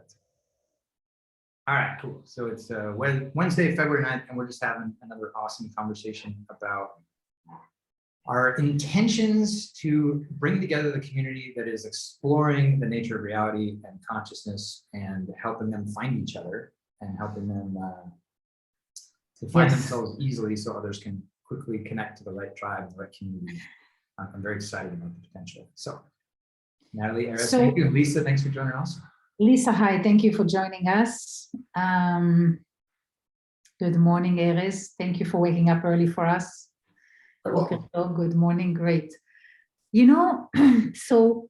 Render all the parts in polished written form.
That's it. All right, cool. So it's Wednesday, February 9th, and we're just having another awesome conversation about our intentions to bring together the community that is exploring the nature of reality and consciousness and helping them find each other and helping them to find themselves easily so others can quickly connect to the right tribe and the right community. I'm very excited about the potential. So Natalie, Erez, thank you. Lisa, thanks for joining us. Lisa, hi, thank you for joining us. Good morning, Erez. Thank you for waking up early for us. Good morning, great. You know, so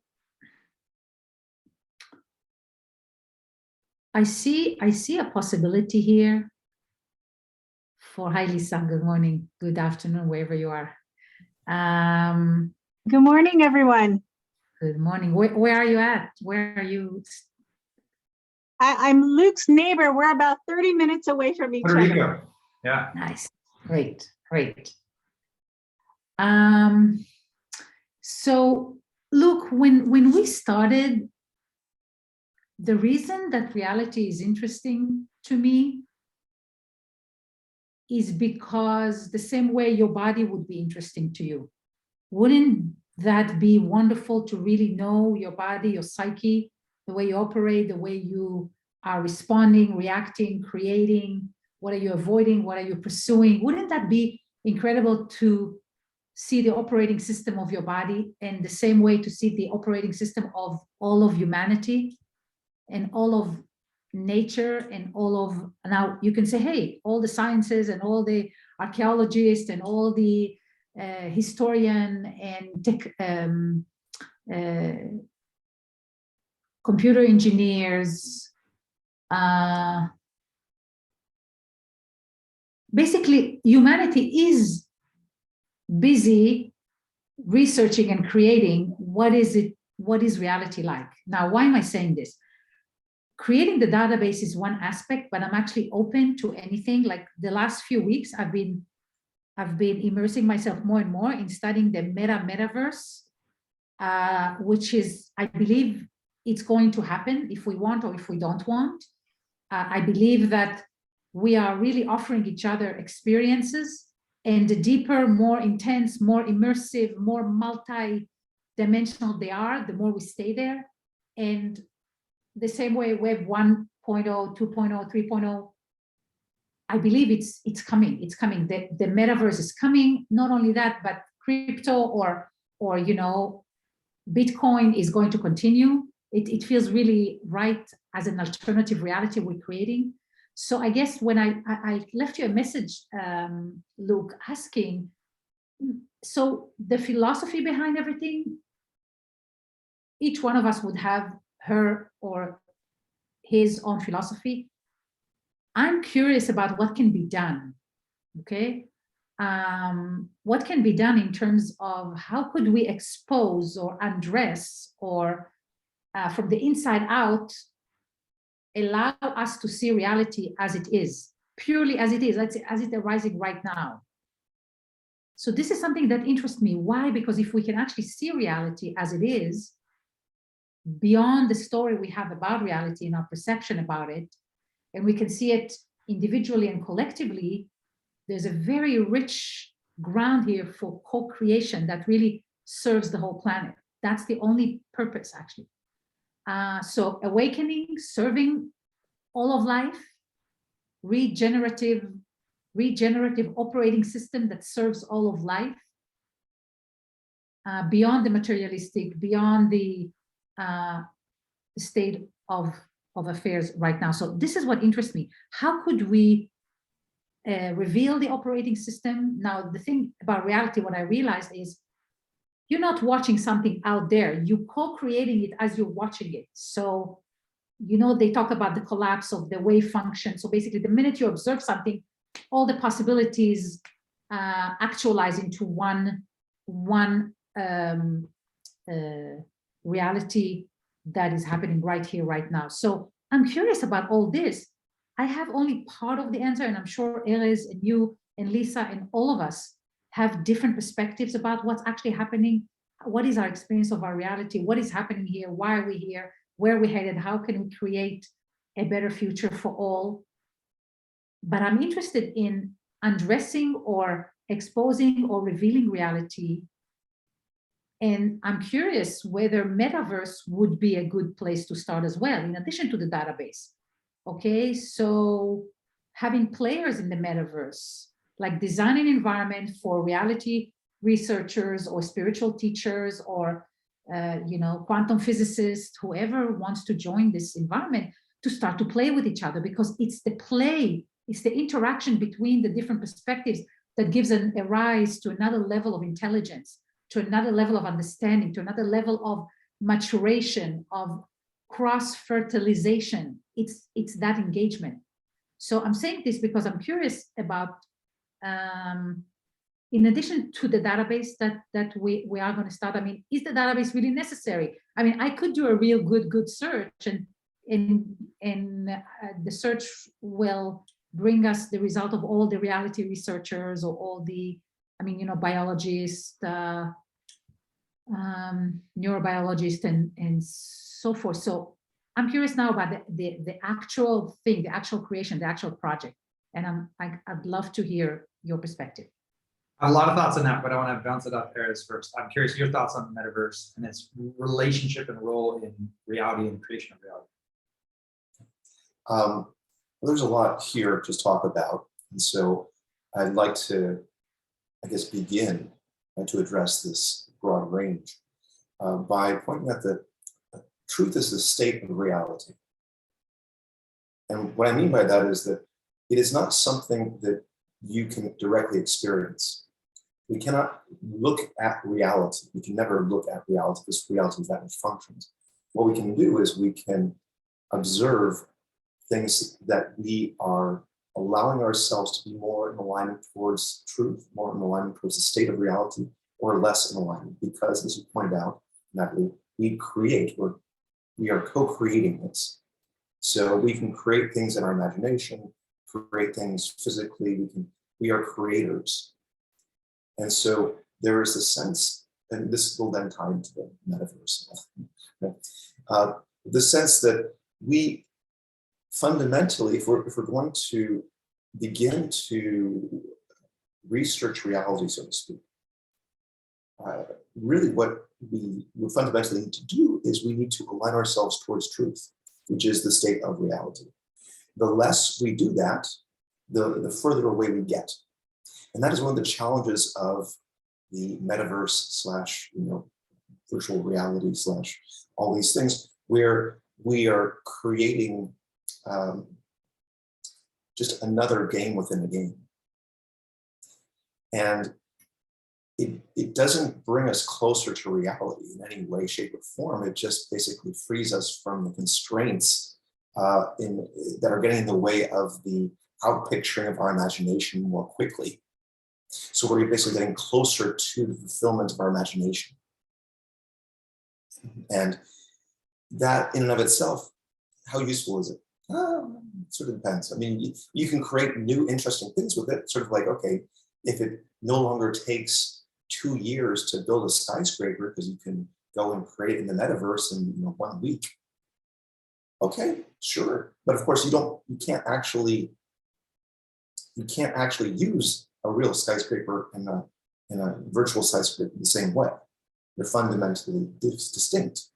I see a possibility here for, hi Lisa, good morning, good afternoon, wherever you are. Good morning, everyone. Good morning. Where are you at? Where are you? I'm Luke's neighbor. We're about 30 minutes away from each other. Rico. Yeah. Nice. Great. Great. So look, when we started, the reason that reality is interesting to me is because the same way your body would be interesting to you. Wouldn't that be wonderful to really know your body, your psyche, the way you operate, the way you are responding, reacting, creating? What are you avoiding? What are you pursuing? Wouldn't that be incredible to see the operating system of your body, and the same way to see the operating system of all of humanity and all of nature and all of, now you can say, hey, all the sciences and all the archaeologists and all the historian and tech, computer engineers, basically humanity is busy researching and creating what is reality like. Now, why am I saying this? Creating the database is one aspect, but I'm actually open to anything. Like the last few weeks, I've been immersing myself more and more in studying the metaverse, which is, I believe it's going to happen if we want or if we don't want. I believe that we are really offering each other experiences, and the deeper, more intense, more immersive, more multi-dimensional they are, the more we stay there. And the same way Web 1.0, 2.0, 3.0, I believe it's coming. It's coming. The metaverse is coming. Not only that, but crypto or you know, Bitcoin is going to continue. It feels really right as an alternative reality we're creating. So I guess when I left you a message, Luke, asking, so the philosophy behind everything, each one of us would have her or his own philosophy. I'm curious about what can be done, okay? What can be done in terms of how could we expose or undress or from the inside out, allow us to see reality as it is, purely as it is, as it arising right now. So this is something that interests me. Why? Because if we can actually see reality as it is, beyond the story we have about reality and our perception about it, and we can see it individually and collectively, there's a very rich ground here for co-creation that really serves the whole planet. That's the only purpose, actually. So awakening, serving all of life, regenerative operating system that serves all of life, beyond the materialistic, beyond the state of affairs right now. So this is what interests me. How could we reveal the operating system? Now, the thing about reality, what I realized is, you're not watching something out there, you're co-creating it as you're watching it. So, you know, they talk about the collapse of the wave function. So basically, the minute you observe something, all the possibilities actualize into one reality that is happening right here, right now. So I'm curious about all this. I have only part of the answer, and I'm sure Erez and you and Lisa and all of us have different perspectives about what's actually happening. What is our experience of our reality? What is happening here? Why are we here? Where are we headed? How can we create a better future for all. But I'm interested in undressing or exposing or revealing reality. And I'm curious whether Metaverse would be a good place to start as well, in addition to the database. Okay, so having players in the Metaverse, like design an environment for reality researchers or spiritual teachers or quantum physicists, whoever wants to join this environment, to start to play with each other, because it's the play, it's the interaction between the different perspectives that gives a rise to another level of intelligence, to another level of understanding, to another level of maturation, of cross-fertilization. It's that engagement. So I'm saying this because I'm curious about, in addition to the database that we are going to start, I mean, is the database really necessary? I mean, I could do a real good search, and the search will bring us the result of all the reality researchers or all the, biologists, neurobiologists, and so forth. So I'm curious now about the actual thing, the actual creation, the actual project, and I'd love to hear your perspective. I have a lot of thoughts on that, but I want to bounce it off Erez first. I'm curious your thoughts on the metaverse and its relationship and role in reality and creation of reality. There's a lot here to talk about, and so I'd like to, I guess, begin to address this broad range by pointing out that truth is the state of reality. And what I mean by that is that it is not something that you can directly experience. We cannot look at reality. We can never look at reality because reality is that which functions. What we can do is we can observe things that we are allowing ourselves to be more in alignment towards truth, more in alignment towards the state of reality, or less in alignment. Because, as you pointed out, Natalie, we create, or we are co-creating this. So we can create things in our imagination, create things physically, we are creators. And so there is a sense, and this will then tie into the metaverse, the sense that we fundamentally, if we're going to begin to research reality, so to speak, really what we fundamentally need to do is we need to align ourselves towards truth, which is the state of reality. The less we do that, the further away we get. And that is one of the challenges of the metaverse / virtual reality / all these things, where we are creating just another game within a game. And it doesn't bring us closer to reality in any way, shape, or form. It just basically frees us from the constraints that are getting in the way of the outpicturing of our imagination more quickly. So we're basically getting closer to the fulfillment of our imagination. And that in and of itself, how useful is it? It sort of depends. I mean, you can create new interesting things with it, sort of like, okay, if it no longer takes 2 years to build a skyscraper because you can go and create it in the metaverse in 1 week. Okay, sure. But of course you can't actually use a real skyscraper in a virtual skyscraper the same way. They're fundamentally distinct.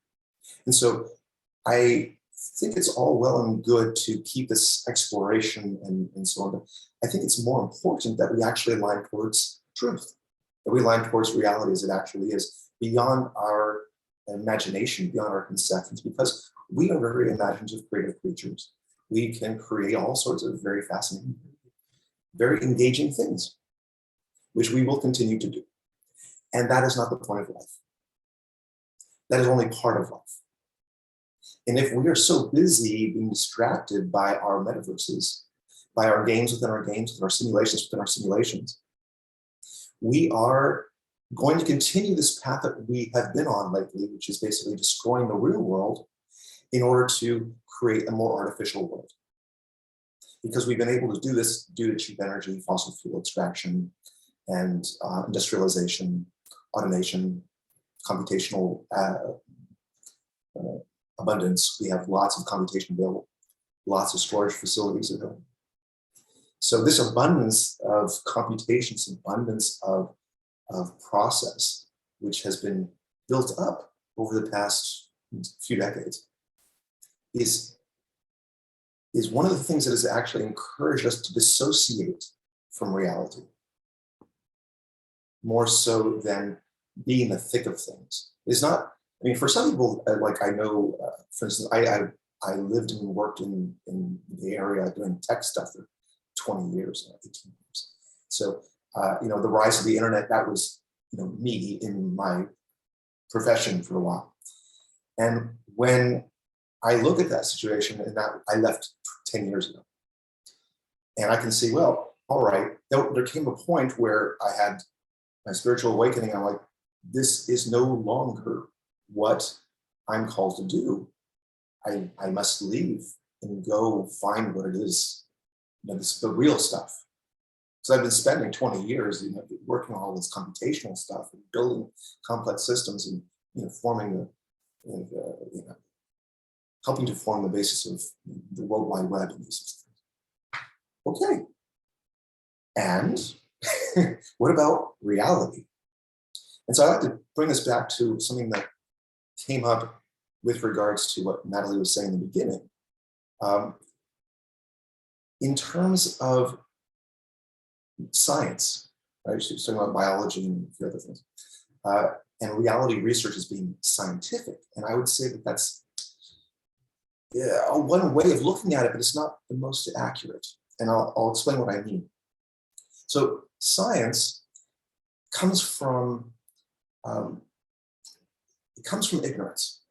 And so I think it's all well and good to keep this exploration and so on. But I think it's more important that we actually align towards truth, that we align towards reality as it actually is, beyond our imagination, beyond our conceptions, because we are very imaginative, creative creatures. We can create all sorts of very fascinating, very engaging things, which we will continue to do. And that is not the point of life. That is only part of life. And if we are so busy being distracted by our metaverses, by our games within our games, with our simulations within our simulations, we are going to continue this path that we have been on lately, which is basically destroying the real world in order to create a more artificial world. Because we've been able to do this due to cheap energy, fossil fuel extraction, and industrialization, automation, computational abundance. We have lots of computation available. lots of storage facilities available. So this abundance of computation, this abundance of process, which has been built up over the past few decades, is one of the things that has actually encouraged us to dissociate from reality, more so than be in the thick of things. It's not, I mean, for some people, like I know, for instance, I lived and worked in the area doing tech stuff for 20 years, 18 years. So, you know, the rise of the internet, that was, you know, me in my profession for a while. And when I look at that situation, and that I left 10 years ago, and I can see, well, all right, there came a point where I had my spiritual awakening. I'm like, this is no longer what I'm called to do. I must leave and go find what it is, you know, the real stuff. So I've been spending 20 years, you know, working on all this computational stuff and building complex systems and, you know, forming you know, helping to form the basis of the World Wide Web and these systems. Okay. And what about reality? And so I like to bring this back to something that came up with regards to what Natalie was saying in the beginning. In terms of science, right? She was talking about biology and a few other things. And reality research is being scientific. And I would say that that's one way of looking at it, but it's not the most accurate. And I'll explain what I mean. So science comes from ignorance,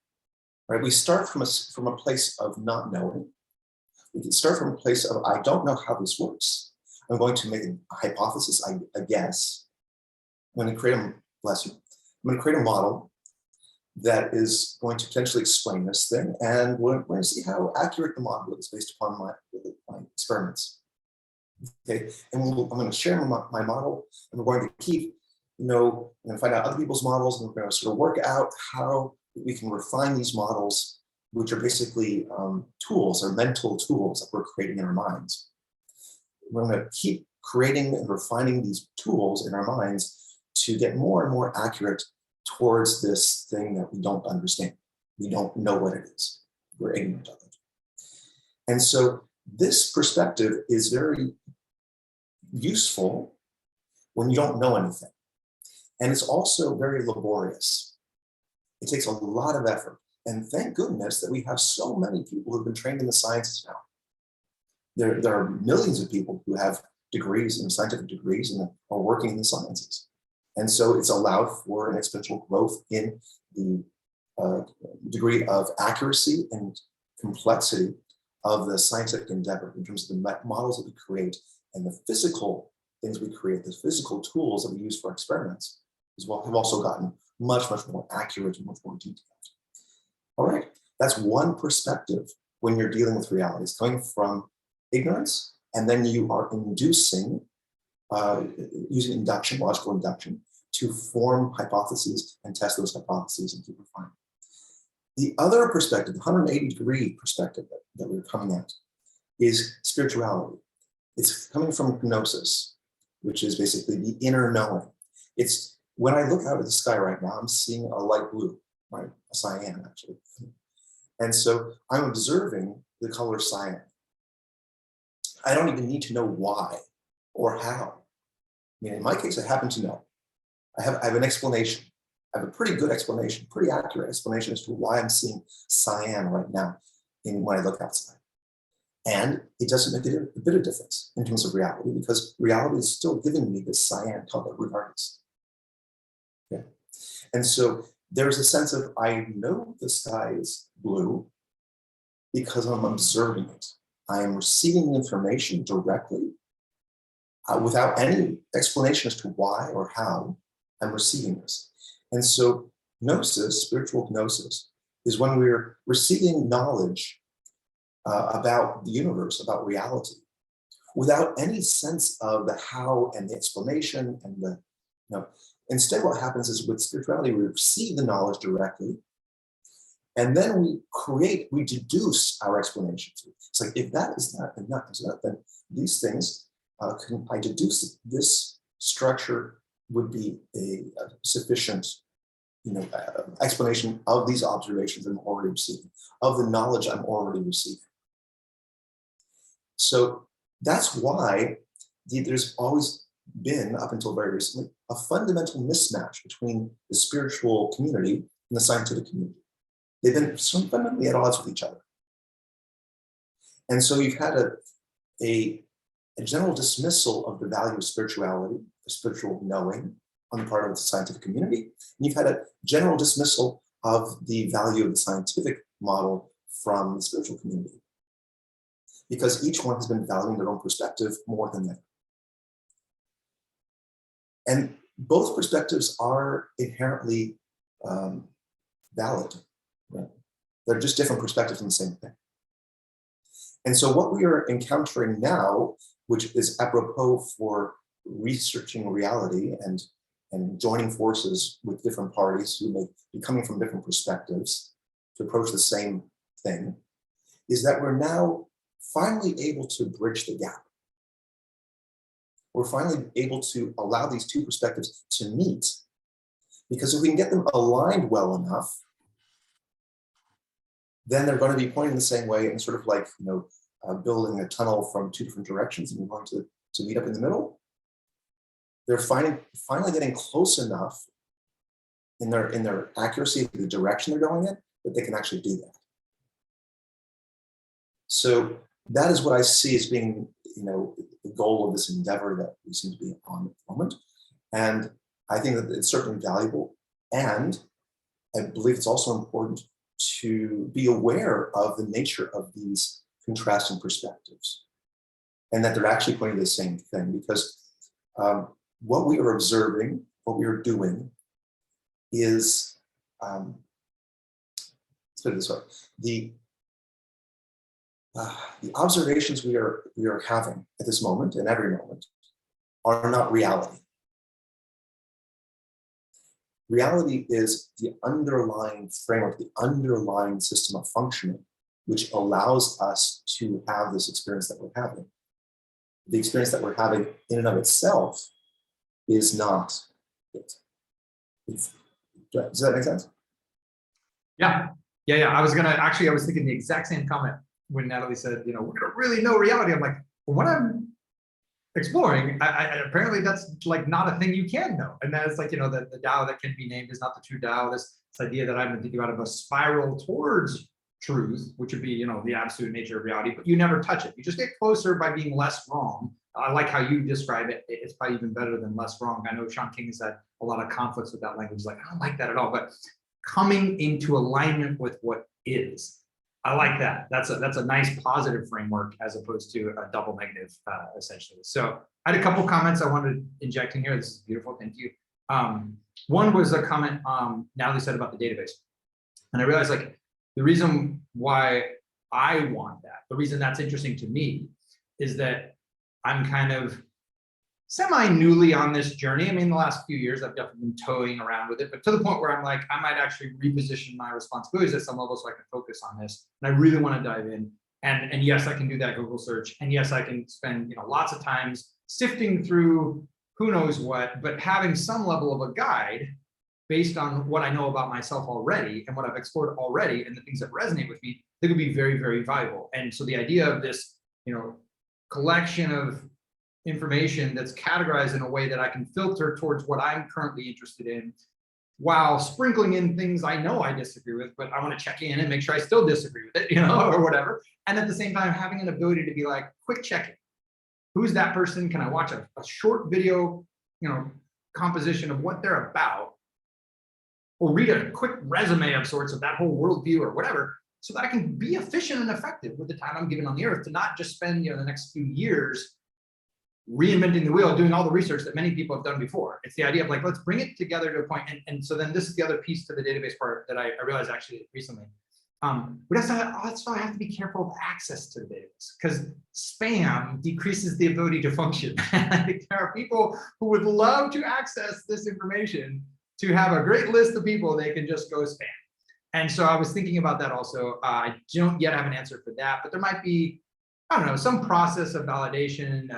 right? We start from a place of not knowing. We can start from a place of, I don't know how this works. I'm going to make a hypothesis, a guess. I'm going to create a model that is going to potentially explain this thing, and we're going to see how accurate the model is based upon my experiments. Okay, and I'm going to share my model, and we're going to keep, you know, I'm going to find out other people's models, and we're going to sort of work out how we can refine these models, which are basically tools or mental tools that we're creating in our minds. We're going to keep creating and refining these tools in our minds to get more and more accurate towards this thing that we don't understand. We don't know what it is. We're ignorant of it. And so this perspective is very useful when you don't know anything. And it's also very laborious. It takes a lot of effort. And thank goodness that we have so many people who've been trained in the sciences now. There are millions of people who have degrees and scientific degrees and are working in the sciences. And so it's allowed for an exponential growth in the degree of accuracy and complexity of the scientific endeavor in terms of the models that we create and the physical things we create, the physical tools that we use for experiments as well have also gotten much, much more accurate and much more detailed. All right, that's one perspective when you're dealing with reality. It's coming from ignorance, and then you are inducing, using induction, logical induction, to form hypotheses and test those hypotheses and keep refining. The other perspective, the 180-degree perspective that we're coming at, is spirituality. It's coming from gnosis, which is basically the inner knowing. It's when I look out at the sky right now, I'm seeing a light blue, right? A cyan, actually. And so I'm observing the color cyan. I don't even need to know why or how. I mean, in my case, I happen to know. I have an explanation. I have a pretty good explanation, pretty accurate explanation as to why I'm seeing cyan right now when I look outside. And it doesn't make a bit of difference in terms of reality, because reality is still giving me this cyan color regardless. Okay. And so there's a sense of, I know the sky is blue because I'm observing it. I am receiving information directly without any explanation as to why or how I'm receiving this. And so gnosis, spiritual gnosis, is when we're receiving knowledge about the universe, about reality, without any sense of the how and the explanation and the, instead what happens is with spirituality, we receive the knowledge directly, And then we deduce our explanations. It's like, if that is that and that is that, then these things, I deduce this structure would be a sufficient, explanation of these observations I'm already receiving, of the knowledge I'm already receiving. So that's why there's always been, up until very recently, a fundamental mismatch between the spiritual community and the scientific community. They've been fundamentally at odds with each other. And so you've had a general dismissal of the value of spirituality, of spiritual knowing on the part of the scientific community. And you've had a general dismissal of the value of the scientific model from the spiritual community, because each one has been valuing their own perspective more than the other. And both perspectives are inherently valid. Right? They're just different perspectives on the same thing. And so what we are encountering now, which is apropos for researching reality and joining forces with different parties who may be coming from different perspectives to approach the same thing, is that we're now finally able to bridge the gap. We're finally able to allow these two perspectives to meet, because if we can get them aligned well enough, then they're going to be pointing the same way and sort of like, building a tunnel from two different directions and we're going to meet up in the middle. They're finally getting close enough in their accuracy of the direction they're going in that they can actually do that. So that is what I see as being, the goal of this endeavor that we seem to be on at the moment. And I think that it's certainly valuable. And I believe it's also important to be aware of the nature of these contrasting perspectives and that they're actually pointing to the same thing, because what we are observing, what we are doing is, let's put it this way, the observations we are having at this moment and every moment are not reality. Reality is the underlying framework, the underlying system of functioning, which allows us to have this experience that we're having. The experience that we're having in and of itself is not it. Does that make sense? Yeah. I was thinking the exact same comment when Natalie said, we're gonna really know reality. I'm like, well, what I'm exploring, apparently that's like not a thing you can know. And that's like, the Tao that can be named is not the true Tao. This idea that I've been thinking about of a spiral towards truth, which would be, the absolute nature of reality, but you never touch it. You just get closer by being less wrong. I like how you describe it. It's probably even better than less wrong. I know Sean King has had a lot of conflicts with that language. Like, I don't like that at all, but coming into alignment with what is. I like that. That's a nice positive framework as opposed to a double negative, essentially. So I had a couple comments I wanted to inject in here. This is beautiful. Thank you. One was a comment Natalie said about the database. And I realized the reason why I want that, the reason that's interesting to me is that I'm kind of semi-newly on this journey. I mean, the last few years, I've definitely been toying around with it, but to the point where I'm like, I might actually reposition my responsibilities at some level so I can focus on this. And I really want to dive in. And yes, I can do that Google search. And yes, I can spend lots of times sifting through who knows what, but having some level of a guide based on what I know about myself already and what I've explored already and the things that resonate with me, they could be very, very valuable. And so the idea of this, collection of information that's categorized in a way that I can filter towards what I'm currently interested in, while sprinkling in things I know I disagree with, but I want to check in and make sure I still disagree with it, or whatever. And at the same time, having an ability to be like, quick check-in. Who's that person? Can I watch a short video, composition of what they're about, or read a quick resume of sorts of that whole worldview or whatever, so that I can be efficient and effective with the time I'm given on the earth to not just spend, the next few years reinventing the wheel, doing all the research that many people have done before. It's the idea of let's bring it together to a point. And so then this is the other piece to the database part that I realized actually recently. We also have to be careful of access to the database, because spam decreases the ability to function. I think there are people who would love to access this information, to have a great list of people they can just go spam. And so I was thinking about that also. I don't yet have an answer for that, but there might be, I don't know, some process of validation,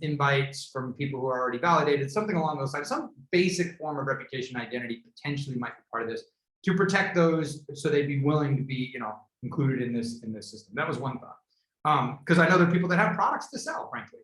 invites from people who are already validated, something along those lines, some basic form of reputation identity potentially might be part of this to protect those so they'd be willing to be, included in this system. That was one thought. Because I know there are people that have products to sell, frankly.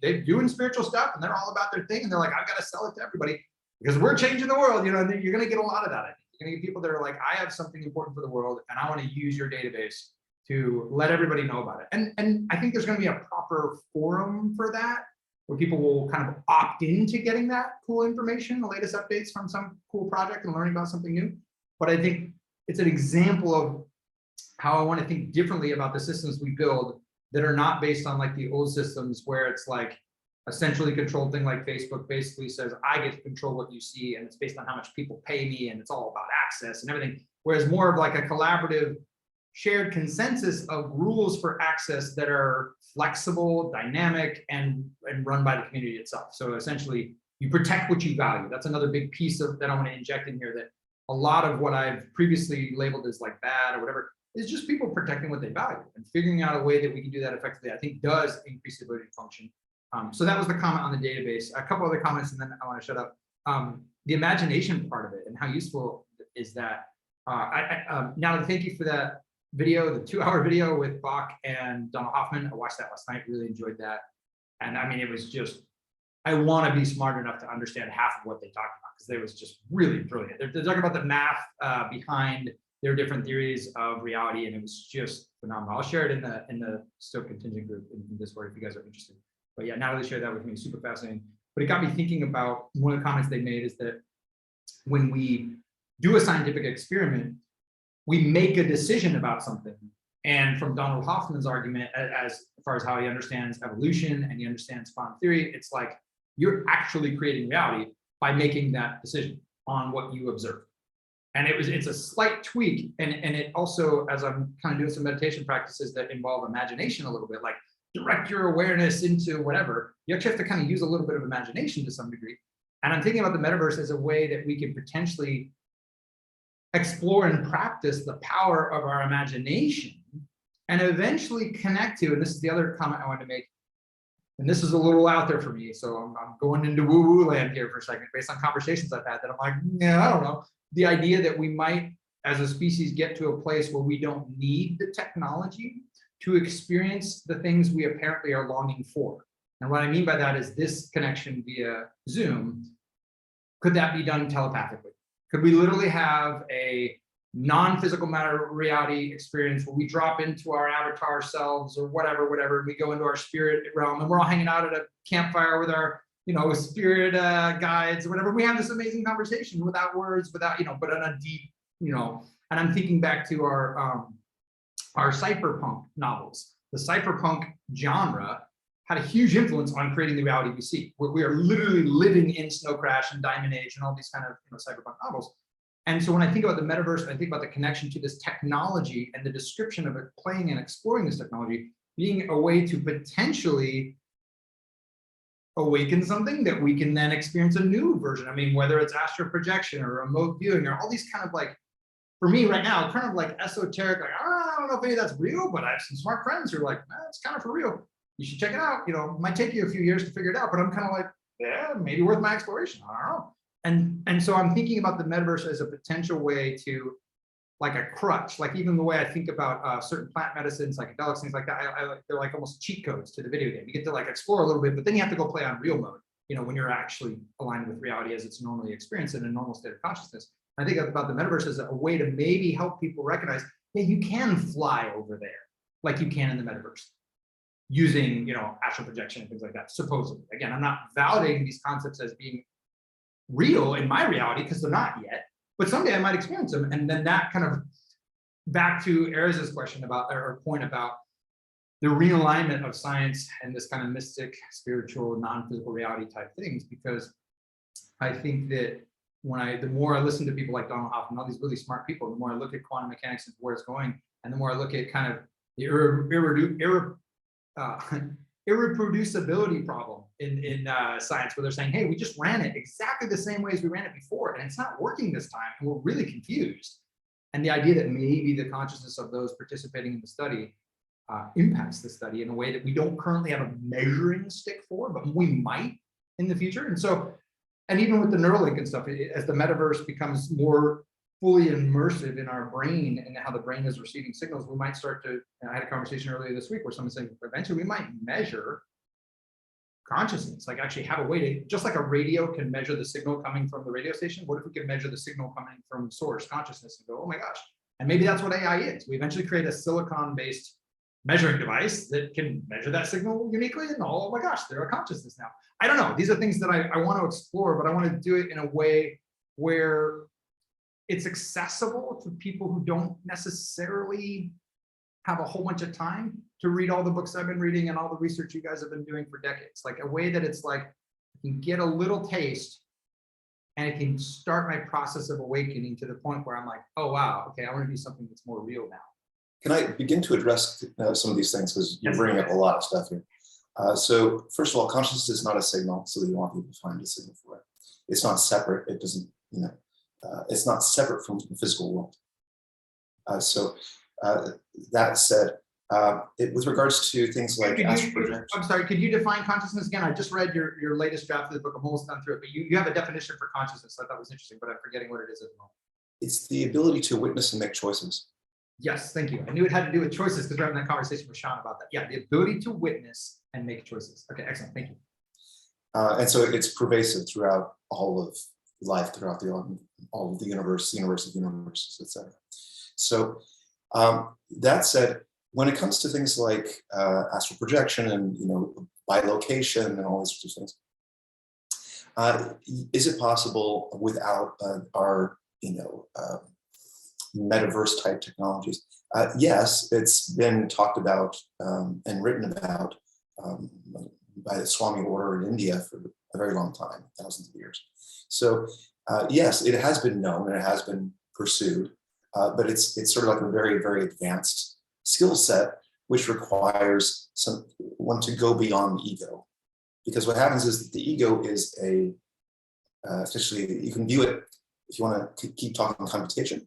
They're doing spiritual stuff and they're all about their thing and they're like, I've got to sell it to everybody because we're changing the world, and you're going to get a lot of that. I think you're going to get people that are like, I have something important for the world and I want to use your database to let everybody know about it. And I think there's going to be a proper forum for that, where people will kind of opt into getting that cool information, the latest updates from some cool project and learning about something new. But I think it's an example of how I want to think differently about the systems we build that are not based on like the old systems where it's like a centrally controlled thing like Facebook basically says, I get to control what you see and it's based on how much people pay me and it's all about access and everything. Whereas more of like a collaborative shared consensus of rules for access that are flexible, dynamic, and run by the community itself. So essentially, you protect what you value. That's another big piece of that I want to inject in here, that a lot of what I've previously labeled as like bad or whatever is just people protecting what they value and figuring out a way that we can do that effectively, I think does increase the ability to function. So that was the comment on the database. A couple other comments and then I want to shut up. The imagination part of it and how useful is that. Natalie, thank you for that video, the 2-hour video with Bach and Donald Hoffman. I watched that last night, really enjoyed that. And I mean, it was just, I want to be smart enough to understand half of what they talked about because it was just really brilliant. They're talking about the math behind their different theories of reality, and it was just phenomenal. I'll share it in the still contingent group in Discord if you guys are interested. But yeah, Natalie shared that with me, super fascinating. But it got me thinking about one of the comments they made is that when we do a scientific experiment, we make a decision about something. And from Donald Hoffman's argument, as far as how he understands evolution and he understands quantum theory, it's like you're actually creating reality by making that decision on what you observe. And it's a slight tweak. And it also, as I'm kind of doing some meditation practices that involve imagination a little bit, like direct your awareness into whatever, you actually have to kind of use a little bit of imagination to some degree. And I'm thinking about the metaverse as a way that we can potentially explore and practice the power of our imagination and eventually connect to, and this is the other comment I wanted to make, and this is a little out there for me, so I'm going into woo-woo land here for a second based on conversations I've had that I'm like, yeah, I don't know. The idea that we might, as a species, get to a place where we don't need the technology to experience the things we apparently are longing for. And what I mean by that is this connection via Zoom, could that be done telepathically? Could we literally have a non-physical matter reality experience where we drop into our avatar selves or whatever, and we go into our spirit realm and we're all hanging out at a campfire with our, spirit guides or whatever. We have this amazing conversation without words, without, but on a deep, and I'm thinking back to our cypherpunk novels. The cypherpunk genre had a huge influence on creating the reality we see. We are literally living in Snow Crash and Diamond Age and all these kind of cyberpunk novels. And so when I think about the metaverse, I think about the connection to this technology and the description of it playing and exploring this technology being a way to potentially awaken something that we can then experience a new version. I mean, whether it's astral projection or remote viewing or all these kind of like, for me right now, kind of like esoteric, like, I don't know if any of that's real, but I have some smart friends who are like, it's kind of for real. You should check it out. It might take you a few years to figure it out, but I'm kind of like, yeah, maybe worth my exploration. I don't know. And so I'm thinking about the metaverse as a potential way to, like a crutch, like even the way I think about certain plant medicines, psychedelics, things like that, they're like almost cheat codes to the video game. You get to like explore a little bit, but then you have to go play on real mode, when you're actually aligned with reality as it's normally experienced in a normal state of consciousness. I think about the metaverse as a way to maybe help people recognize, yeah, you can fly over there like you can in the metaverse using, astral projection and things like that, supposedly. Again, I'm not validating these concepts as being real in my reality because they're not yet, but someday I might experience them. And then that kind of back to Erez's question about, or point about the realignment of science and this kind of mystic, spiritual, non-physical reality type things, because I think that the more I listen to people like Donald Hoffman, all these really smart people, the more I look at quantum mechanics and where it's going, and the more I look at kind of the irreproducibility problem in science, where they're saying, hey, we just ran it exactly the same way as we ran it before, and it's not working this time, and we're really confused. And the idea that maybe the consciousness of those participating in the study impacts the study in a way that we don't currently have a measuring stick for, but we might in the future. And so, and even with the Neuralink and stuff, as the metaverse becomes more fully immersive in our brain and how the brain is receiving signals, we might start to, and I had a conversation earlier this week where someone saying eventually we might measure consciousness, like actually have a way to, just like a radio can measure the signal coming from the radio station, what if we could measure the signal coming from source consciousness and go, oh my gosh. And maybe that's what AI is. We eventually create a silicon-based measuring device that can measure that signal uniquely, and oh my gosh, they're a consciousness now. I don't know. These are things that I want to explore, but I want to do it in a way where it's accessible to people who don't necessarily have a whole bunch of time to read all the books I've been reading and all the research you guys have been doing for decades. Like a way that it's like, I can get a little taste and it can start my process of awakening to the point where I'm like, oh wow, okay, I want to do something that's more real now. Can I begin to address some of these things, because you're Yes. bringing up a lot of stuff here. So first of all, consciousness is not a signal, so that you want people to find a signal for it. It's not separate. It doesn't, it's not separate from the physical world. That said, with regards to things like astral projection. I'm sorry, could you define consciousness again? I just read your latest draft of the book. I'm almost done through it, but you have a definition for consciousness I thought was interesting, but I'm forgetting what it is at the moment. It's the ability to witness and make choices. Yes, thank you. I knew it had to do with choices because we're having that conversation with Sean about that. Yeah, the ability to witness and make choices. Okay, excellent. Thank you. And so it's pervasive throughout all of life, throughout all of the universe of universes, etc. So that said, when it comes to things like astral projection and bilocation and all these sorts of things, is it possible without our metaverse type technologies? Yes, it's been talked about and written about by the Swami order in India for a very long time, thousands of years. So yes, it has been known and it has been pursued, but it's sort of like a very, very advanced skill set, which requires one to go beyond the ego. Because what happens is that the ego is especially you can view it, if you want to keep talking computation,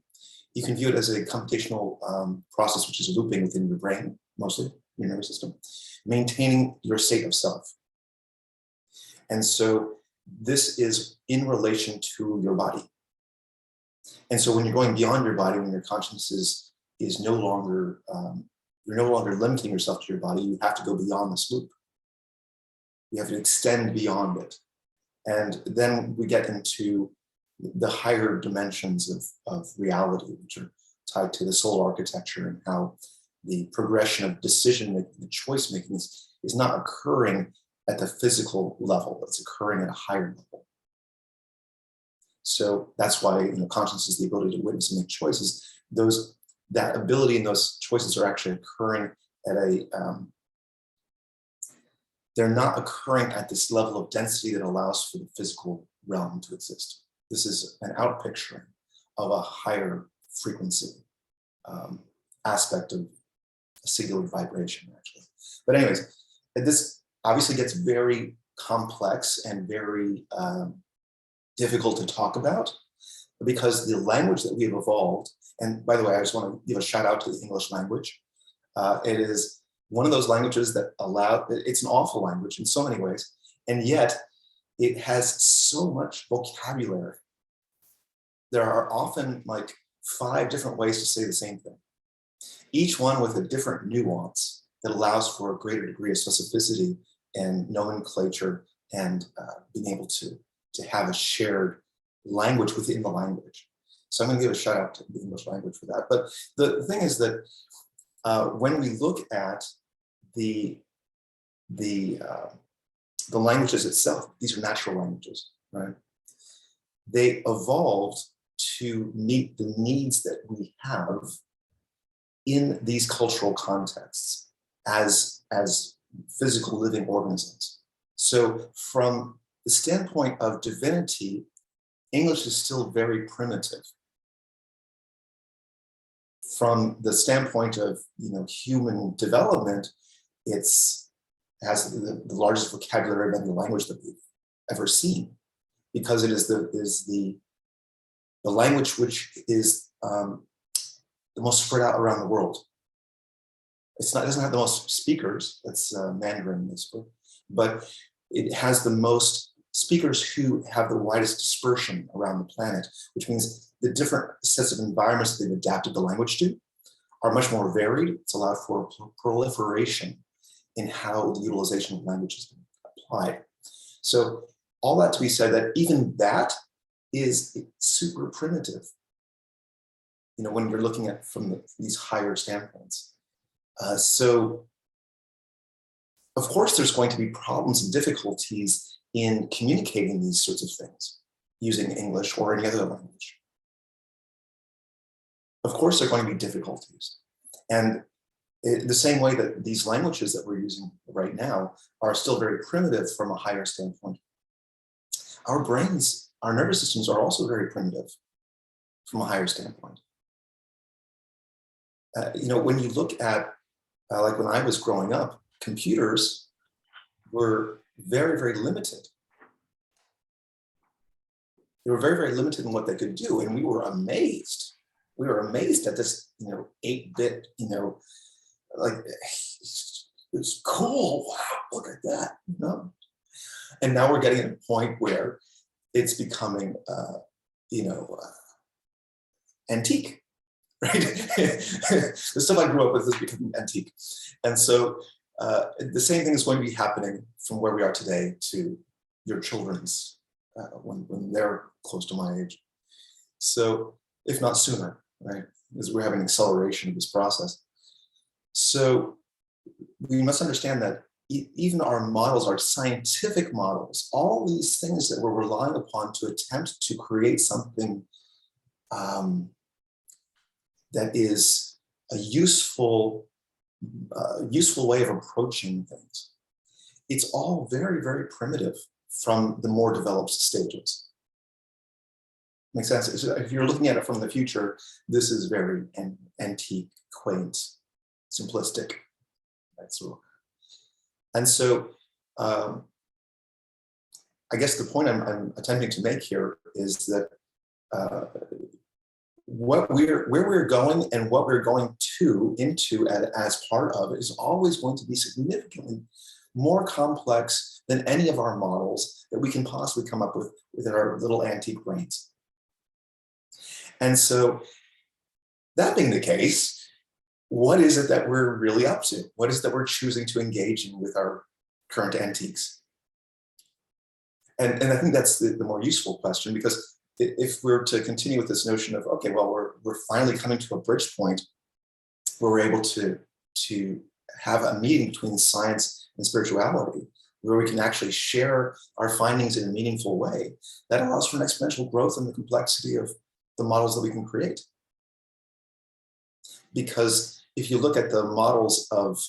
you can view it as a computational process which is looping within your brain, mostly your nervous system, maintaining your state of self. And so this is in relation to your body. And so when you're going beyond your body, when your consciousness is no longer, you're no longer limiting yourself to your body, you have to go beyond this loop. You have to extend beyond it. And then we get into the higher dimensions of reality, which are tied to the soul architecture and how the progression of decision making, the choice making is not occurring at the physical level, it's occurring at a higher level. So that's why consciousness is the ability to witness and make choices. That ability and those choices are actually occurring at they're not occurring at this level of density that allows for the physical realm to exist. This is an outpicturing of a higher frequency aspect of a singular vibration, actually. But anyways, this obviously gets very complex and very difficult to talk about, because the language that we've evolved, and by the way, I just want to give a shout out to the English language. It is one of those languages that it's an awful language in so many ways, and yet it has so much vocabulary. There are often like 5 different ways to say the same thing, each one with a different nuance that allows for a greater degree of specificity and nomenclature and being able to have a shared language within the language. So I'm going to give a shout out to the English language for that. But the thing is that when we look at the languages itself, these are natural languages, right? They evolved to meet the needs that we have in these cultural contexts as physical living organisms. So from the standpoint of divinity, English is still very primitive. From the standpoint of human development, it has the largest vocabulary of any language that we've ever seen, because it is the language which is the most spread out around the world. It doesn't have the most speakers, that's Mandarin basically, but it has the most speakers who have the widest dispersion around the planet, which means the different sets of environments they've adapted the language to are much more varied. It's allowed for proliferation in how the utilization of language has been applied. So all that to be said, that even that is super primitive, you know, when you're looking at from these higher standpoints. So of course, there's going to be problems and difficulties in communicating these sorts of things using English or any other language. Of course, there are going to be difficulties. And the same way that these languages that we're using right now are still very primitive from a higher standpoint, our brains, our nervous systems are also very primitive from a higher standpoint. You know, when you look at, like when I was growing up, computers were very, very limited. They were very, very limited in what they could do. And we were amazed. We were amazed at this, you know, 8-bit, you know, like, it's cool. Wow, look at that. You know? And now we're getting at a point where it's becoming, you know, antique. Right? The stuff I grew up with is becoming antique. And so the same thing is going to be happening from where we are today to your children's when they're close to my age. So if not sooner, right? Because we're having an acceleration of this process. So we must understand that even our models, our scientific models, all these things that we're relying upon to attempt to create something that is a useful way of approaching things. It's all very, very primitive from the more developed stages. Makes sense? So if you're looking at it from the future, this is very antique, quaint, simplistic. Right? And so I guess the point I'm attempting to make here is that where we're going and what we're going into as part of is always going to be significantly more complex than any of our models that we can possibly come up with within our little antique brains. And so that being the case, what is it that we're really up to? What is it that we're choosing to engage in with our current antiques? And I think that's the more useful question, because if we're to continue with this notion of, okay, well, we're finally coming to a bridge point where we're able to have a meeting between science and spirituality, where we can actually share our findings in a meaningful way, that allows for an exponential growth in the complexity of the models that we can create. Because if you look at the models of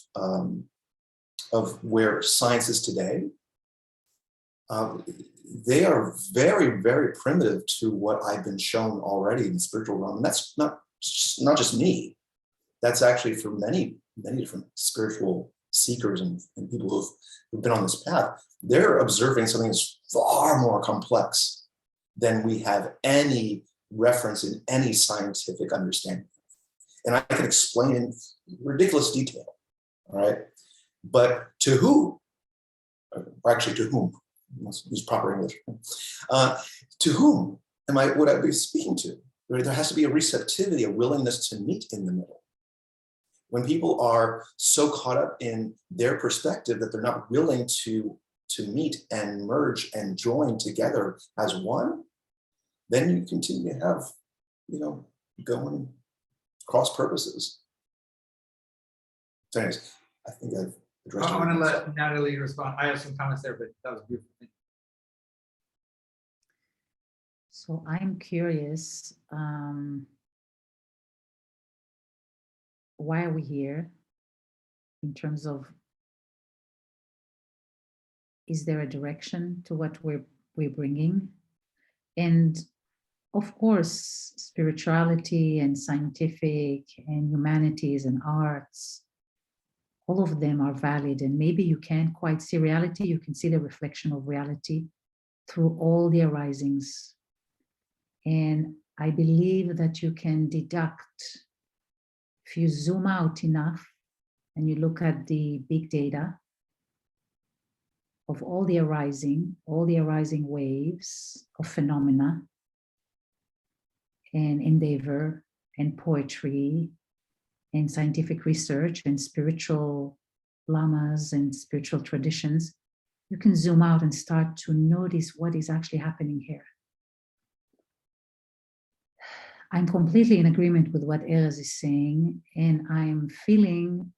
where science is today, they are very, very primitive to what I've been shown already in the spiritual realm. And that's not just me. That's actually for many, many different spiritual seekers and people who've been on this path. They're observing something that's far more complex than we have any reference in any scientific understanding. And I can explain in ridiculous detail, all right? But to who? Or actually, to whom? Use proper English. To whom would I be speaking to? There has to be a receptivity, a willingness to meet in the middle. When people are so caught up in their perspective that they're not willing to meet and merge and join together as one, then you continue to have, you know, going cross purposes. So anyways, I think I've addressed it. I want to let Natalie respond. I have some comments there, but that was beautiful. So I'm curious, why are we here in terms of, is there a direction to what we're bringing? And of course, spirituality and scientific and humanities and arts, all of them are valid. And maybe you can't quite see reality, you can see the reflection of reality through all the arisings. And I believe that you can deduct if you zoom out enough and you look at the big data of all the arising waves of phenomena and endeavor and poetry and scientific research and spiritual lamas and spiritual traditions, you can zoom out and start to notice what is actually happening here. I'm completely in agreement with what Erez is saying, and I'm feeling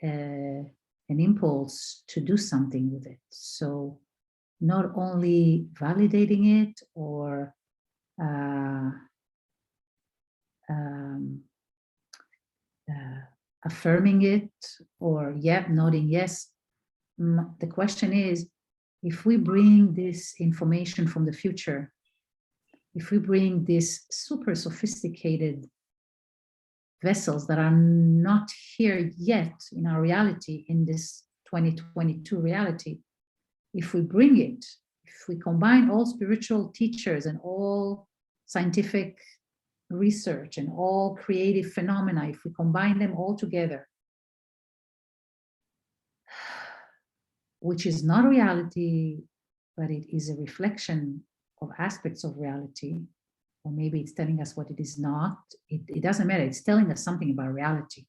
an impulse to do something with it. So not only validating it or affirming it or nodding yes. The question is, if we bring this information from the future, if we bring these super sophisticated vessels that are not here yet in our reality, in this 2022 reality, if we bring it, if we combine all spiritual teachers and all scientific research and all creative phenomena, if we combine them all together, which is not reality, but it is a reflection of aspects of reality, or maybe it's telling us what it is not, it doesn't matter, it's telling us something about reality.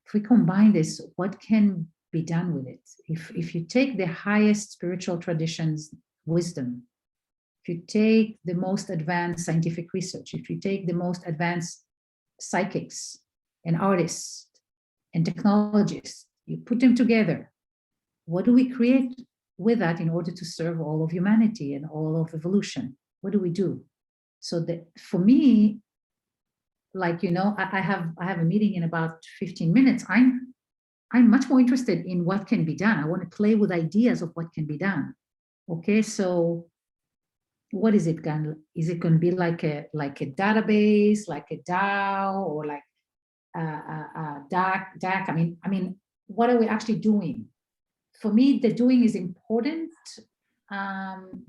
If we combine this, what can be done with it? If you take the highest spiritual traditions, wisdom, if you take the most advanced scientific research, if you take the most advanced psychics and artists and technologists, you put them together, what do we create with that in order to serve all of humanity and all of evolution? What do we do? So that for me, like, you know, I have a meeting in about 15 minutes. I'm much more interested in what can be done. I want to play with ideas of what can be done. Okay, so what is it going? Is it going to be like a database, like a DAO, or like a DAC? I mean, what are we actually doing? For me, the doing is important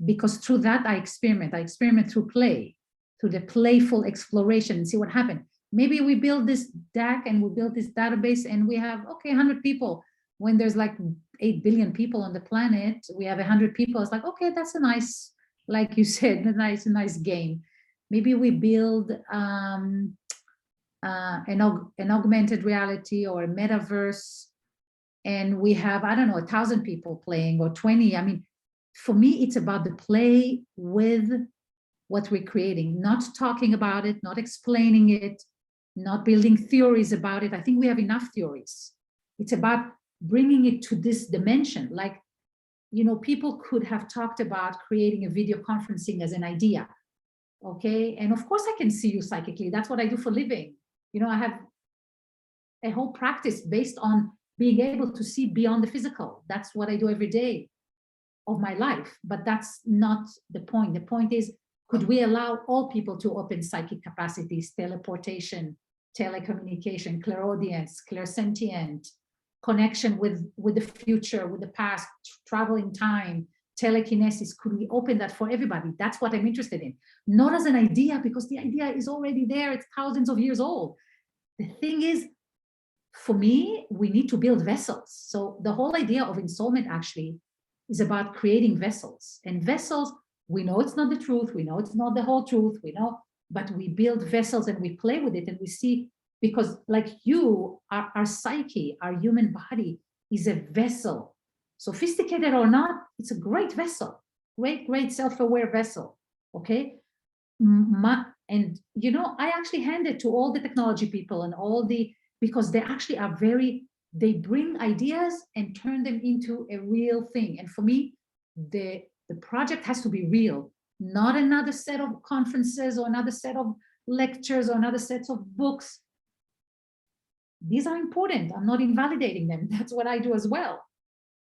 because through that I experiment through play, through the playful exploration and see what happened. Maybe we build this DAC and we build this database and we have, okay, 100 people. When there's like 8 billion people on the planet, we have 100 people. It's like, okay, that's a nice, like you said, a nice game. Maybe we build an augmented reality or a metaverse, and we have, I don't know, 1,000 people playing or 20. I mean, for me, it's about the play with what we're creating, not talking about it, not explaining it, not building theories about it. I think we have enough theories. It's about bringing it to this dimension. Like, you know, people could have talked about creating a video conferencing as an idea. Okay. And of course I can see you psychically. That's what I do for a living. You know, I have a whole practice based on being able to see beyond the physical. That's what I do every day of my life. But that's not the point. The point is, could we allow all people to open psychic capacities, teleportation, telecommunication, clairaudience, clairsentient, connection with the future, with the past, travel in time, telekinesis? Could we open that for everybody? That's what I'm interested in. Not as an idea, because the idea is already there. It's thousands of years old. The thing is, for me, we need to build vessels. So the whole idea of ensoulment actually is about creating vessels. And vessels, we know it's not the truth. We know it's not the whole truth. We know, but we build vessels and we play with it and we see, because like you, our psyche, our human body is a vessel. Sophisticated or not, it's a great vessel, great self-aware vessel, okay? And, you know, I actually hand it to all the technology people and all the, because they actually are they bring ideas and turn them into a real thing. And for me, the project has to be real, not another set of conferences or another set of lectures or another set of books. These are important. I'm not invalidating them. That's what I do as well.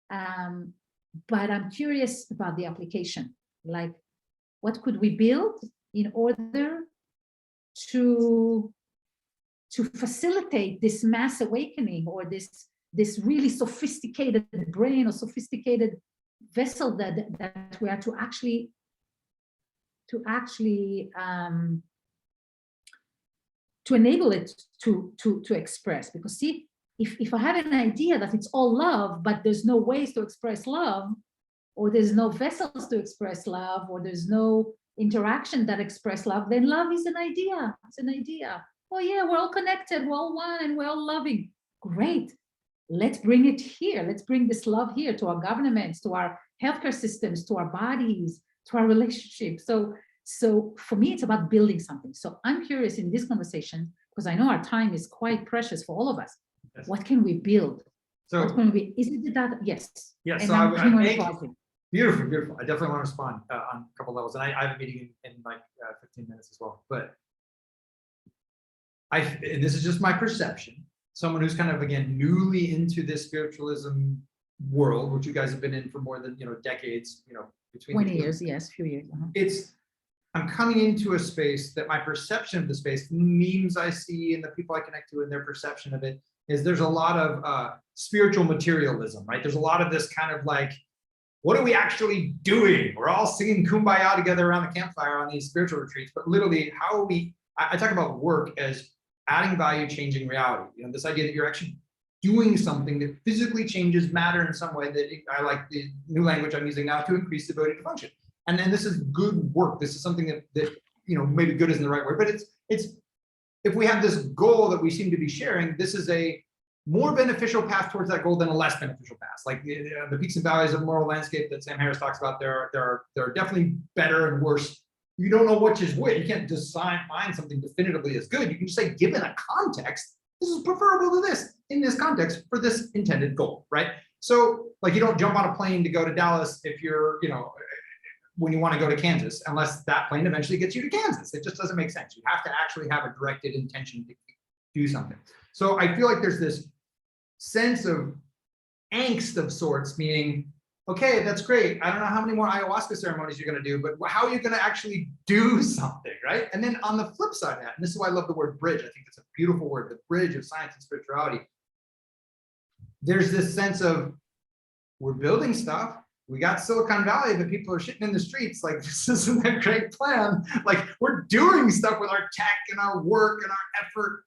But I'm curious about the application. Like, what could we build in order to facilitate this mass awakening, or this really sophisticated brain or sophisticated vessel that we are to actually enable it to express. Because see, if I have an idea that it's all love, but there's no ways to express love, or there's no vessels to express love, or there's no interaction that express love, then love is an idea. It's an idea. Oh yeah, we're all connected, we're all one, and we're all loving. Great. Let's bring it here. Let's bring this love here to our governments, to our healthcare systems, to our bodies, to our relationships. So for me, it's about building something. So I'm curious in this conversation, because I know our time is quite precious for all of us. Yes. What can we build? So What's going to be? Is it the data? Yes. yeah, And so I'm I going think to pausing. beautiful, beautiful. I definitely want to respond on a couple levels, and I have a meeting in like 15 minutes as well. But and this is just my perception. Someone who's kind of again newly into this spiritualism world, which you guys have been in for more than decades. Between 20 years, yes, few years. I'm coming into a space that my perception of the space, memes I see and the people I connect to and their perception of it is there's a lot of spiritual materialism, right? There's a lot of this kind of like, what are we actually doing? We're all singing Kumbaya together around the campfire on these spiritual retreats, but literally how are we, I talk about work as adding value, changing reality. This idea that you're actually doing something that physically changes matter in some way that I like the new language I'm using now to increase the ability to function. And then this is good work. This is something that maybe good isn't the right word, but it's if we have this goal that we seem to be sharing, this is a more beneficial path towards that goal than a less beneficial path. Like the peaks and valleys of moral landscape that Sam Harris talks about, there are definitely better and worse. You don't know which is which. You can't find something definitively as good. You can just say, given a context, this is preferable to this in this context for this intended goal, right? So like you don't jump on a plane to go to Dallas if you're, when you want to go to Kansas, unless that plane eventually gets you to Kansas. It just doesn't make sense. You have to actually have a directed intention to do something. So I feel like there's this sense of angst of sorts, meaning, okay, that's great. I don't know how many more ayahuasca ceremonies you're going to do, but how are you going to actually do something, right? And then on the flip side of that, and this is why I love the word bridge. I think it's a beautiful word, the bridge of science and spirituality. There's this sense of we're building stuff. We got Silicon Valley, but people are shitting in the streets. Like, this isn't a great plan. Like, we're doing stuff with our tech and our work and our effort,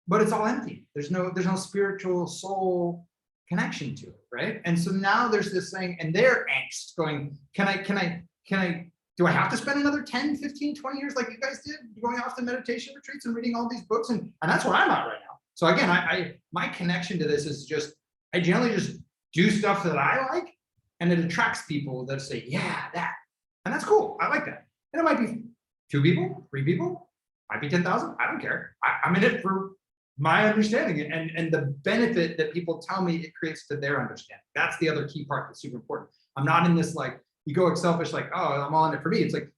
but it's all empty. There's no spiritual soul connection to it, right? And so now there's this thing, and their angst going, do I have to spend another 10, 15, 20 years like you guys did, going off to meditation retreats and reading all these books? And that's where I'm at right now. So again, my connection to this is just, I generally just do stuff that I like, and it attracts people that say, yeah, that. And that's cool. I like that. And it might be 2 people, 3 people, might be 10,000. I don't care. I'm in it for my understanding and the benefit that people tell me it creates to their understanding. That's the other key part that's super important. I'm not in this like egoic selfish, like, oh, I'm all in it for me. It's like,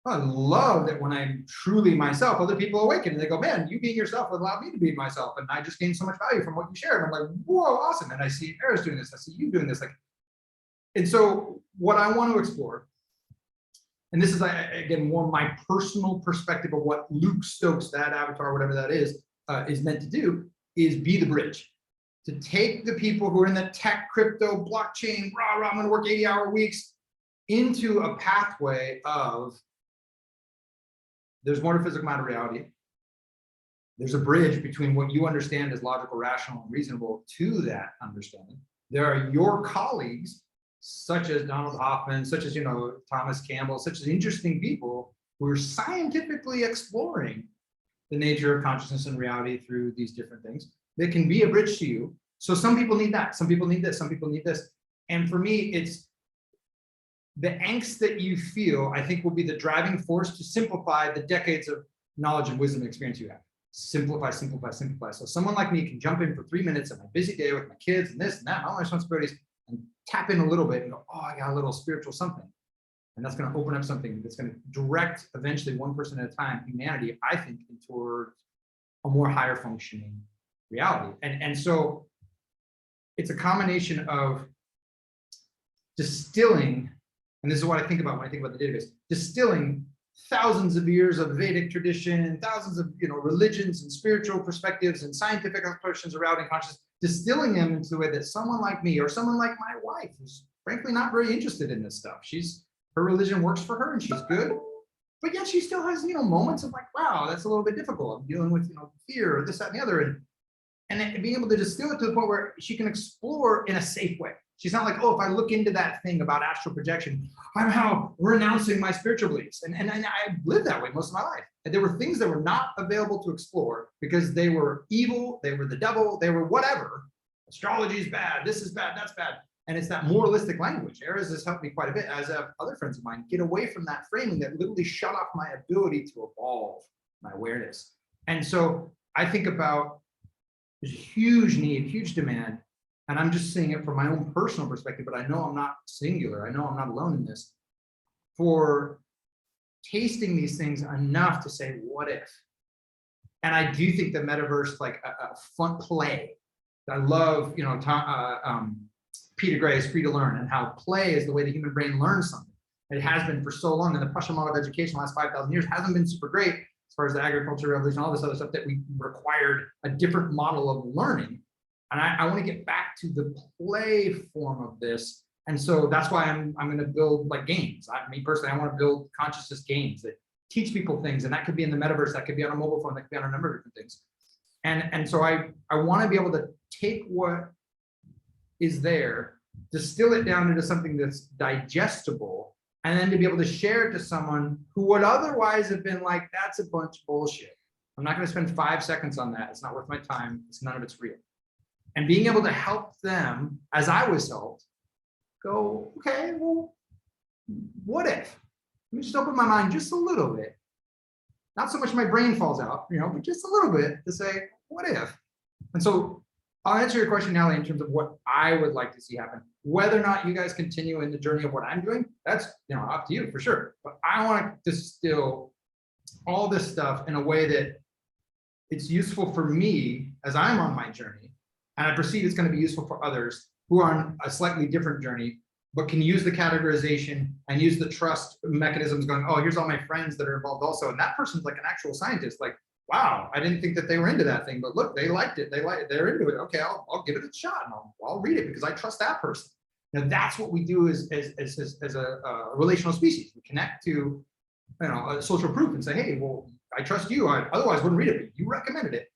oh, I love that when I'm truly myself, other people awaken and they go, man, you being yourself allowed me to be myself. And I just gained so much value from what you shared. And I'm like, whoa, awesome. And I see Erez doing this. I see you doing this. Like, and so what I want to explore, and this is again more my personal perspective of what Luke Stokes, that avatar, whatever that is meant to do, is be the bridge. To take the people who are in the tech, crypto, blockchain, I'm going to work 80-hour weeks, into a pathway of there's more to physical matter reality. There's a bridge between what you understand as logical, rational, and reasonable to that understanding. There are your colleagues, such as Donald Hoffman, such as Thomas Campbell, such as interesting people who are scientifically exploring the nature of consciousness and reality through these different things that can be a bridge to you. So some people need that, some people need this, some people need this. And for me, it's the angst that you feel, I think, will be the driving force to simplify the decades of knowledge and wisdom and experience you have. Simplify, simplify, simplify. So someone like me can jump in for 3 minutes of my busy day with my kids and this and that, and all my responsibilities, and tap in a little bit and go, oh, I got a little spiritual something. And that's going to open up something that's going to direct eventually one person at a time, humanity, I think, towards a more higher functioning reality. And so it's a combination of distilling, and this is what I think about when I think about the database, distilling thousands of years of Vedic tradition and thousands of religions and spiritual perspectives and scientific expressions around consciousness, distilling them into the way that someone like me or someone like my wife, who's frankly not very interested in this stuff, her religion works for her and she's good, but yet she still has, moments of like, wow, that's a little bit difficult. I'm dealing with, fear or this, that, and the other. And then being able to distill it to the point where she can explore in a safe way. She's not like, oh, if I look into that thing about astral projection, I'm now renouncing my spiritual beliefs. And I lived that way most of my life. And there were things that were not available to explore because they were evil, they were the devil, they were whatever. Astrology is bad, this is bad, that's bad. And it's that moralistic language. Erez has helped me quite a bit, as have other friends of mine, get away from that framing that literally shut off my ability to evolve my awareness. And so I think about, there's a huge need, huge demand, and I'm just seeing it from my own personal perspective, but I know I'm not singular. I know I'm not alone in this, for tasting these things enough to say, what if? And I do think the metaverse, like a fun play. I love, Peter Gray's Free to Learn, and how play is the way the human brain learns something. It has been for so long, and the Prussian model of education the last 5,000 years hasn't been super great as far as the agriculture revolution, all this other stuff, that we required a different model of learning. And I want to get back to the play form of this. And so that's why I'm going to build like games. Me personally, I want to build consciousness games that teach people things. And that could be in the metaverse, that could be on a mobile phone, that could be on a number of different things. And so I want to be able to take what is there, distill it down into something that's digestible, and then to be able to share it to someone who would otherwise have been like, that's a bunch of bullshit. I'm not going to spend 5 seconds on that. It's not worth my time. None of it's real. And being able to help them, as I was helped, go, okay, well, what if? Let me just open my mind just a little bit. Not so much my brain falls out, but just a little bit to say, what if? And so I'll answer your question, Natalie, in terms of what I would like to see happen. Whether or not you guys continue in the journey of what I'm doing, that's up to you for sure. But I want to distill all this stuff in a way that it's useful for me as I'm on my journey. And I perceive it's going to be useful for others who are on a slightly different journey, but can use the categorization and use the trust mechanisms going, oh, here's all my friends that are involved also. And that person's like an actual scientist, like, wow, I didn't think that they were into that thing, but look, they liked it. They're into it. Okay, I'll give it a shot and I'll read it because I trust that person. Now that's what we do as a relational species. We connect to, a social proof and say, hey, well, I trust you. I otherwise wouldn't read it, but you recommended it.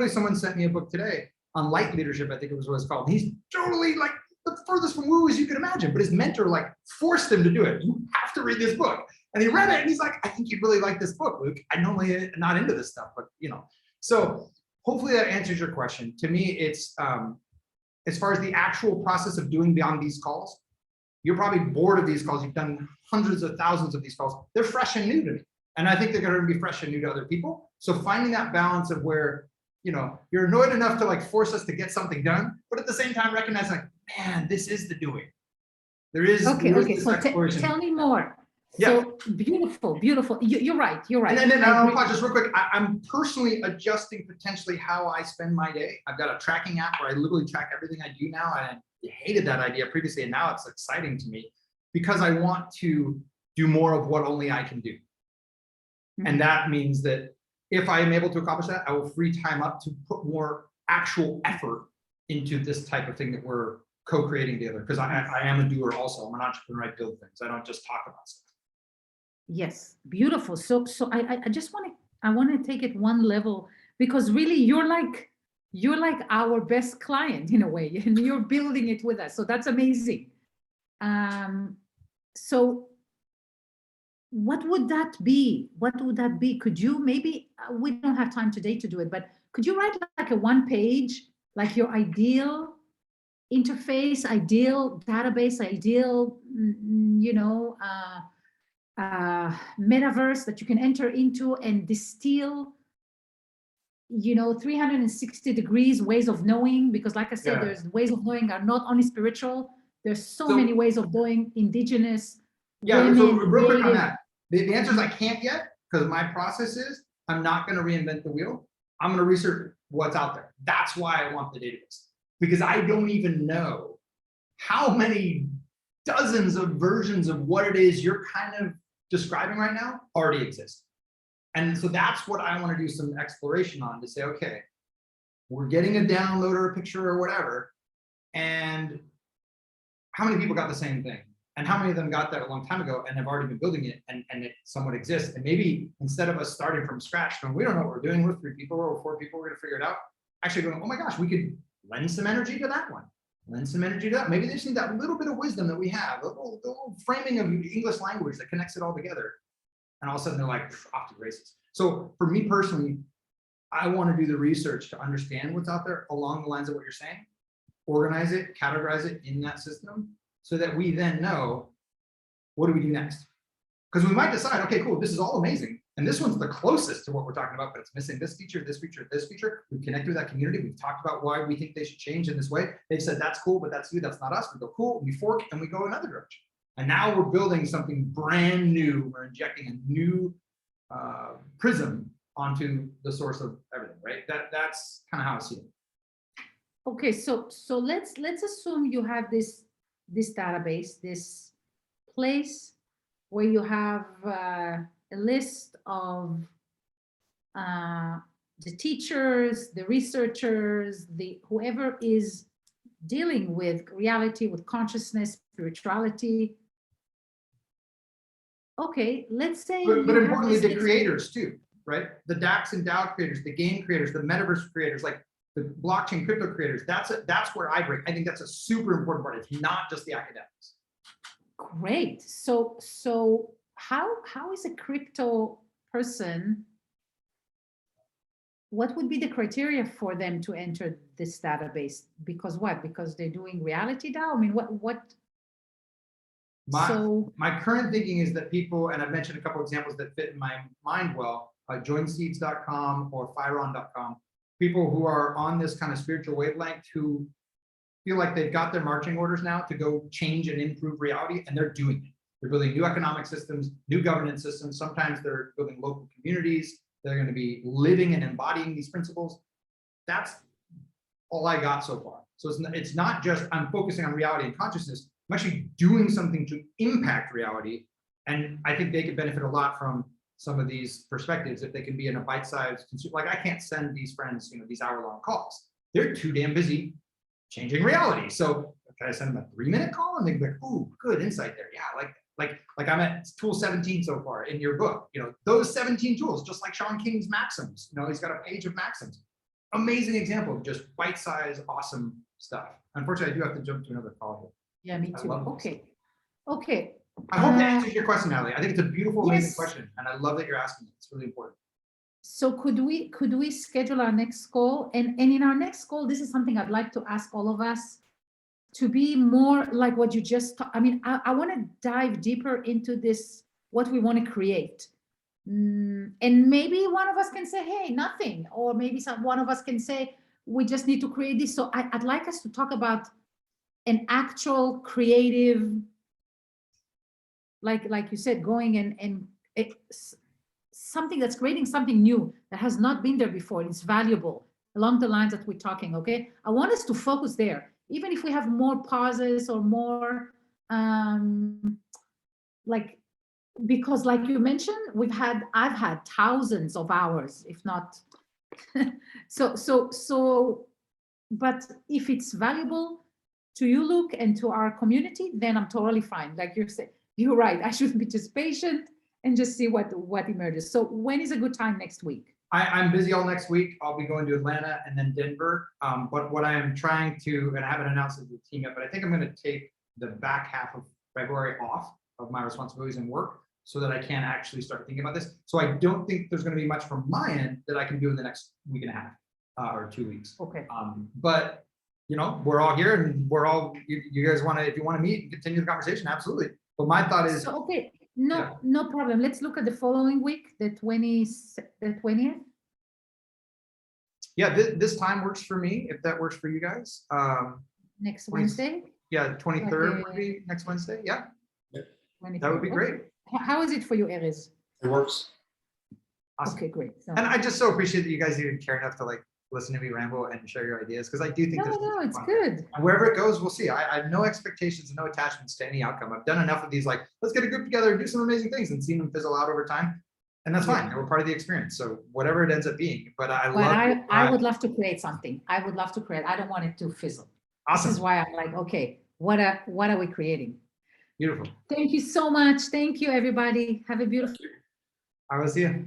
Someone sent me a book today on light leadership, I think it was what it's called. He's totally like the furthest from woo as you can imagine, but his mentor like forced him to do it. You have to read this book. And he read it and he's like, I think you'd really like this book, Luke. I normally not into this stuff, but So hopefully that answers your question. To me, it's as far as the actual process of doing beyond these calls, you're probably bored of these calls. You've done hundreds of thousands of these calls. They're fresh and new to me. And I think they're going to be fresh and new to other people. So finding that balance of where you're annoyed enough to like force us to get something done, but at the same time recognize like, man, this is the doing. There is okay. So tell me more. Yeah. So beautiful. You're right. And then I'll pause just real quick. I'm personally adjusting potentially how I spend my day. I've got a tracking app where I literally track everything I do now. And I hated that idea previously, and now it's exciting to me because I want to do more of what only I can do. Mm-hmm. And that means that if I am able to accomplish that, I will free time up to put more actual effort into this type of thing that we're co-creating together. Because I am a doer also. I'm an entrepreneur. I build things. I don't just talk about stuff. Yes, beautiful. So I just want to take it one level, because really you're like our best client in a way, and you're building it with us. So that's amazing. So what would that be? Could you maybe, we don't have time today to do it, but could you write like a 1-page, like your ideal interface, ideal database, ideal, metaverse that you can enter into and distill 360 degrees ways of knowing? Because like I said, there's ways of knowing are not only spiritual, there's so many ways of doing indigenous. Yeah, so real quick on that. The answer is I can't yet, because my process is I'm not going to reinvent the wheel. I'm going to research what's out there. That's why I want the database, because I don't even know how many dozens of versions of what it is you're kind of describing right now already exist. And so that's what I want to do some exploration on, to say, okay, we're getting a download or a picture or whatever, and how many people got the same thing? And how many of them got that a long time ago and have already been building it and it somewhat exists? And maybe instead of us starting from scratch, going, we don't know what we're doing, we're 3 people or 4 people, we're gonna figure it out. Actually going, oh my gosh, we could lend some energy to that one, lend some energy to that. Maybe they just need that little bit of wisdom that we have, the little framing of English language that connects it all together. And all of a sudden they're like off to the races. So for me personally, I want to do the research to understand what's out there along the lines of what you're saying, organize it, categorize it in that system, so that we then know, what do we do next? Because we might decide, okay, cool, this is all amazing. And this one's the closest to what we're talking about, but it's missing this feature, this feature, this feature. We've connected with that community. We've talked about why we think they should change in this way. They've said, that's cool, but that's you, that's not us. We go, cool, we fork and we go another direction. And now we're building something brand new. We're injecting a new prism onto the source of everything, right? That's kind of how I see it. Okay, so let's assume you have this database, this place where you have a list of the teachers, the researchers, whoever is dealing with reality, with consciousness, spirituality. Okay, let's say. But importantly, the creators too, right? The DAX and DAO creators, the game creators, the metaverse creators, like the blockchain crypto creators. That's where I break. I think that's a super important part. It's not just the academics. Great. So how is a crypto person? What would be the criteria for them to enter this database? Because what? Because they're doing reality now? I mean, what? My current thinking is that people, and I've mentioned a couple of examples that fit in my mind well, joinseeds.com or firon.com, people who are on this kind of spiritual wavelength who feel like they've got their marching orders now to go change and improve reality, and they're doing it. They're building new economic systems, new governance systems. Sometimes they're building local communities. They're going to be living and embodying these principles. That's all I got so far. So it's not just I'm focusing on reality and consciousness. I'm actually doing something to impact reality. And I think they could benefit a lot from some of these perspectives if they can be in a bite-sized, like I can't send these friends, these hour-long calls. They're too damn busy changing reality. So can I send them a 3-minute call? And they'd be like, ooh, good insight there. Yeah, like I'm at tool 17 so far in your book. Those 17 tools, just like Sean King's maxims. He's got a page of maxims. Amazing example of just bite-sized, awesome stuff. Unfortunately, I do have to jump to another call here. Yeah, me too. Okay. I hope that answers your question, Natalie. I think it's a beautiful, amazing Yes. question, and I love that you're asking it. It's really important. So could we schedule our next call? And in our next call, this is something I'd like to ask all of us to be more like what you just. I want to dive deeper into this, what we want to create, and maybe one of us can say, "Hey, nothing," or maybe one of us can say, "We just need to create this." So I'd like us to talk about an actual creative, like you said, going and something that's creating something new that has not been there before. It's valuable along the lines that we're talking. Okay, I want us to focus there, even if we have more pauses or more because like you mentioned, I've had thousands of hours, if not so but if it's valuable to you, Luke, and to our community, then I'm totally fine. Like you said, you're right. I should be just patient and just see what emerges. So when is a good time next week? I'm busy all next week. I'll be going to Atlanta and then Denver. But what I am trying to, and I haven't announced it to the team yet, but I think I'm going to take the back half of February off of my responsibilities and work so that I can actually start thinking about this. So I don't think there's going to be much from my end that I can do in the next week and a half or 2 weeks. Okay. But we're all here, and you guys want to, if you want to meet and continue the conversation, absolutely. But my thought is, so, okay, no problem. Let's look at the following week, the 20th. Yeah, this time works for me, if that works for you guys. Next Wednesday? Yeah, 23rd Okay. would be next Wednesday. Yeah, 23rd. that would be great. Okay. How is it for you, Erez? It works. Awesome. Okay, great. So, And I just so appreciate that you guys even care enough to listen to me ramble and share your ideas, because I do think no, it's fun. good. And wherever it goes, we'll see. I have no expectations and no attachments to any outcome. I've done enough of these, let's get a group together and do some amazing things, and seen them fizzle out over time. And that's fine. We're part of the experience. So whatever it ends up being, but I would love to create something. I would love to create. I don't want it to fizzle. Awesome. This is why I'm like, okay, what are we creating? Beautiful. Thank you so much. Thank you, everybody. Have a beautiful I will see you.